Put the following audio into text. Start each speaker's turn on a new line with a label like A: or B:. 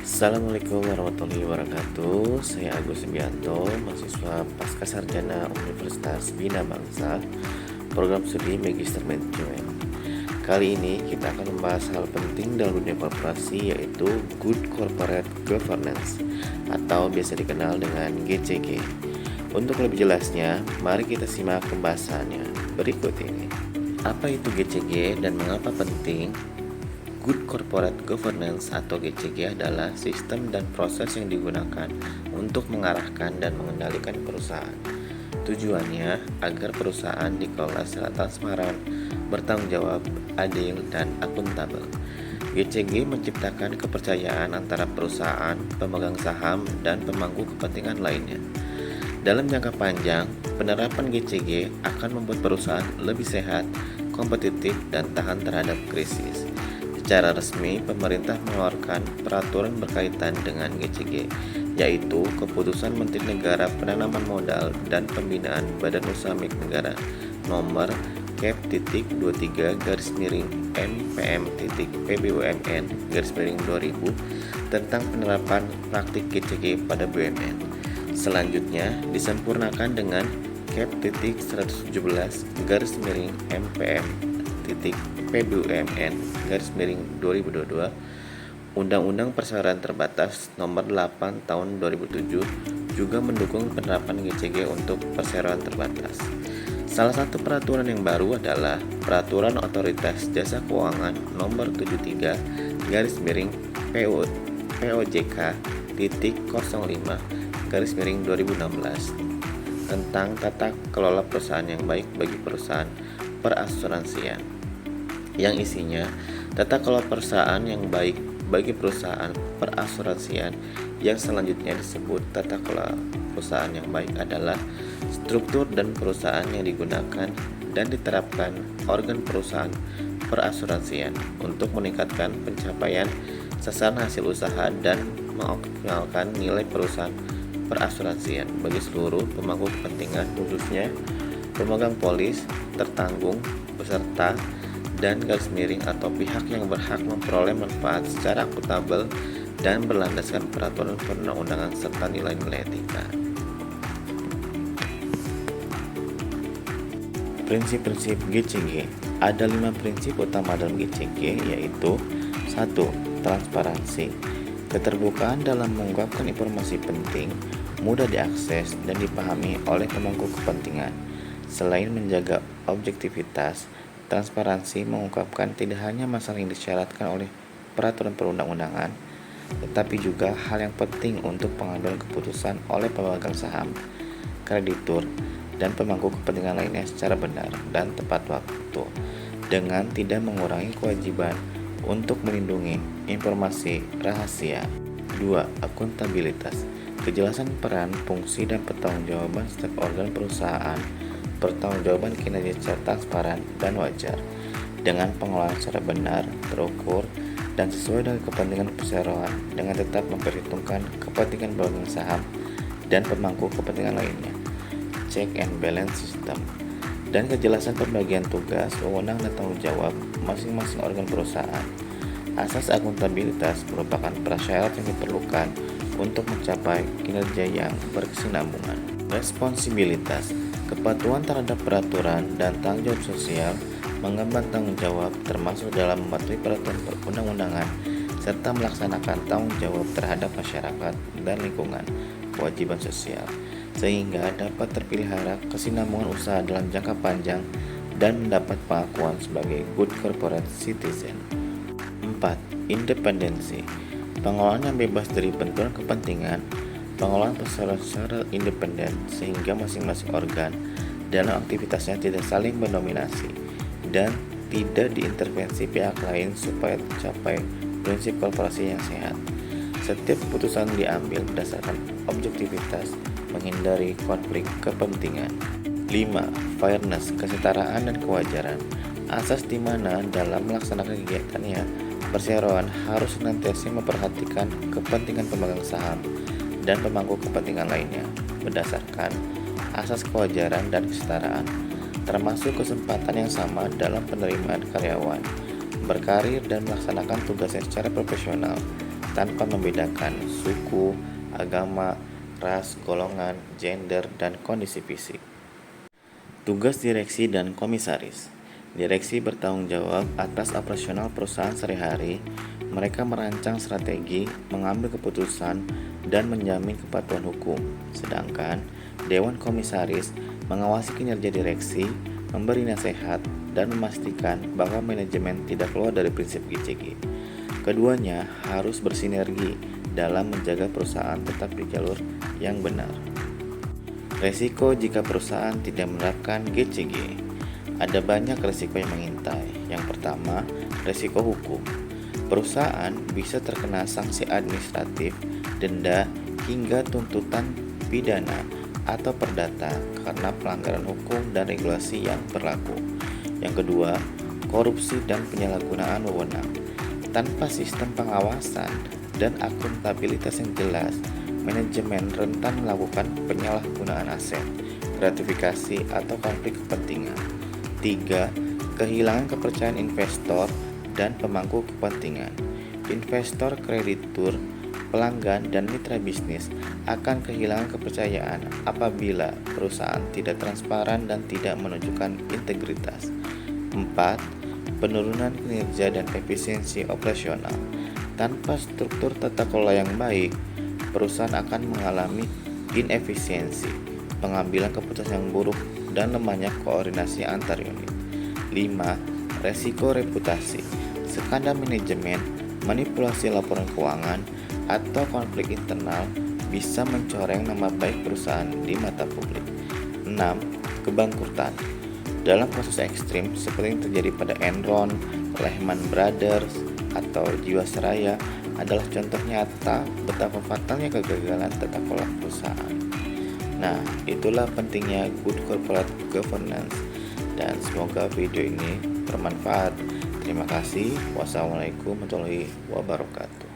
A: Assalamualaikum warahmatullahi wabarakatuh. Saya Agus Subianto, mahasiswa Pascasarjana Universitas Bina Bangsa, program studi Magister Manajemen. Kali ini kita akan membahas hal penting dalam dunia korporasi, yaitu Good Corporate Governance atau biasa dikenal dengan GCG. Untuk lebih jelasnya, mari kita simak pembahasannya berikut ini. Apa itu GCG dan mengapa penting? Good Corporate Governance atau GCG adalah sistem dan proses yang digunakan untuk mengarahkan dan mengendalikan perusahaan. Tujuannya agar perusahaan dikelola secara transparan, bertanggung jawab, adil, dan akuntabel. GCG menciptakan kepercayaan antara perusahaan, pemegang saham, dan pemangku kepentingan lainnya. Dalam jangka panjang, penerapan GCG akan membuat perusahaan lebih sehat, kompetitif, dan tahan terhadap krisis. Secara resmi, pemerintah mengeluarkan peraturan berkaitan dengan GCG, yaitu Keputusan Menteri Negara Penanaman Modal dan Pembinaan Badan Usaha Milik Negara Nomor Kep.23/MPM.PBUMN/2000 tentang penerapan praktik GCG pada BUMN. Selanjutnya disempurnakan dengan Kep.117/MPM.PBUMN/2022, Undang-Undang Persamaan Terbatas Nomor 8 Tahun 2007 juga mendukung penerapan GCG untuk perseroan terbatas. Salah satu peraturan yang baru adalah Peraturan Otoritas Jasa Keuangan Nomor 73/POJK.05/2016 tentang tata kelola perusahaan yang baik bagi perusahaan perasuransian, yang isinya tata kelola perusahaan yang baik bagi perusahaan perasuransian. Yang selanjutnya disebut tata kelola perusahaan yang baik adalah struktur dan perusahaan yang digunakan dan diterapkan organ perusahaan perasuransian untuk meningkatkan pencapaian sasaran hasil usaha dan mengoptimalkan nilai perusahaan perasuransian bagi seluruh pemangku kepentingan, khususnya pemegang polis, tertanggung, peserta, dan atau pihak yang berhak memperoleh manfaat secara akuntabel dan berlandaskan peraturan perundang-undangan serta nilai-nilai etika. Prinsip-prinsip GCG. Ada 5 prinsip utama dalam GCG, yaitu 1. Transparansi. Keterbukaan dalam mengungkapkan informasi penting, mudah diakses dan dipahami oleh pemangku kepentingan. Selain menjaga objektivitas, transparansi mengungkapkan tidak hanya masalah yang disyaratkan oleh peraturan perundang-undangan, tetapi juga hal yang penting untuk pengambilan keputusan oleh pemegang saham, kreditur, dan pemangku kepentingan lainnya secara benar dan tepat waktu, dengan tidak mengurangi kewajiban untuk melindungi informasi rahasia. 2. Akuntabilitas. Kejelasan peran, fungsi, dan pertanggungjawaban setiap organ perusahaan, pertanggungjawaban kinerja secara transparan dan wajar, dengan pengelolaan secara benar, terukur, dan sesuai dengan kepentingan perseroan, dengan tetap memperhitungkan kepentingan pemegang saham dan pemangku kepentingan lainnya. Check and balance system, dan kejelasan pembagian tugas, wewenang, dan tanggung jawab masing-masing organ perusahaan. Asas akuntabilitas merupakan prasyarat yang diperlukan untuk mencapai kinerja yang berkesinambungan. Responsibilitas, kepatuhan terhadap peraturan dan tanggung jawab sosial, mengemban tanggung jawab termasuk dalam mematuhi peraturan perundang-undangan serta melaksanakan tanggung jawab terhadap masyarakat dan lingkungan, kewajiban sosial, sehingga dapat terpelihara kesinambungan usaha dalam jangka panjang dan mendapat pengakuan sebagai good corporate citizen. 4. Independensi. Pengelolaan yang bebas dari benturan kepentingan, pengelolaan perseroan secara independen sehingga masing-masing organ dalam aktivitasnya tidak saling mendominasi dan tidak diintervensi pihak lain supaya tercapai prinsip korporasi yang sehat. Setiap keputusan diambil berdasarkan objektivitas, menghindari konflik kepentingan. 5. Fairness, kesetaraan dan kewajaran. Asas di mana dalam melaksanakan kegiatannya, perseroan harus senantiasa memperhatikan kepentingan pemegang saham dan pemangku kepentingan lainnya berdasarkan asas kewajaran dan kesetaraan, termasuk kesempatan yang sama dalam penerimaan karyawan, berkarir dan melaksanakan tugasnya secara profesional tanpa membedakan suku, agama, ras, golongan, gender, dan kondisi fisik. Tugas direksi dan komisaris. Direksi bertanggung jawab atas operasional perusahaan sehari-hari. Mereka merancang strategi, mengambil keputusan, dan menjamin kepatuhan hukum. Sedangkan Dewan Komisaris mengawasi kinerja direksi, memberi nasihat, dan memastikan bahwa manajemen tidak keluar dari prinsip GCG. Keduanya harus bersinergi dalam menjaga perusahaan tetap di jalur yang benar. Resiko jika perusahaan tidak menerapkan GCG. Ada banyak resiko yang mengintai. Yang pertama, resiko hukum. Perusahaan bisa terkena sanksi administratif, denda, hingga tuntutan pidana atau perdata karena pelanggaran hukum dan regulasi yang berlaku. Yang kedua, korupsi dan penyalahgunaan wewenang. Tanpa sistem pengawasan dan akuntabilitas yang jelas, manajemen rentan melakukan penyalahgunaan aset, gratifikasi, atau konflik kepentingan. 3. Kehilangan kepercayaan investor dan pemangku kepentingan. Investor, kreditur, pelanggan, dan mitra bisnis akan kehilangan kepercayaan apabila perusahaan tidak transparan dan tidak menunjukkan integritas. 4. Penurunan kinerja dan efisiensi operasional. Tanpa struktur tata kelola yang baik, perusahaan akan mengalami inefisiensi, pengambilan keputusan yang buruk, dan lemahnya koordinasi antar unit. 5. Resiko reputasi. Skandal manajemen, manipulasi laporan keuangan, atau konflik internal bisa mencoreng nama baik perusahaan di mata publik. 6. Kebangkrutan. Dalam kasus ekstrim seperti yang terjadi pada Enron, Lehman Brothers, atau Jiwasraya adalah contoh nyata betapa fatalnya kegagalan tata kelola perusahaan. Nah, itulah pentingnya good corporate governance, dan semoga video ini bermanfaat. Terima kasih. Wassalamualaikum warahmatullahi wabarakatuh.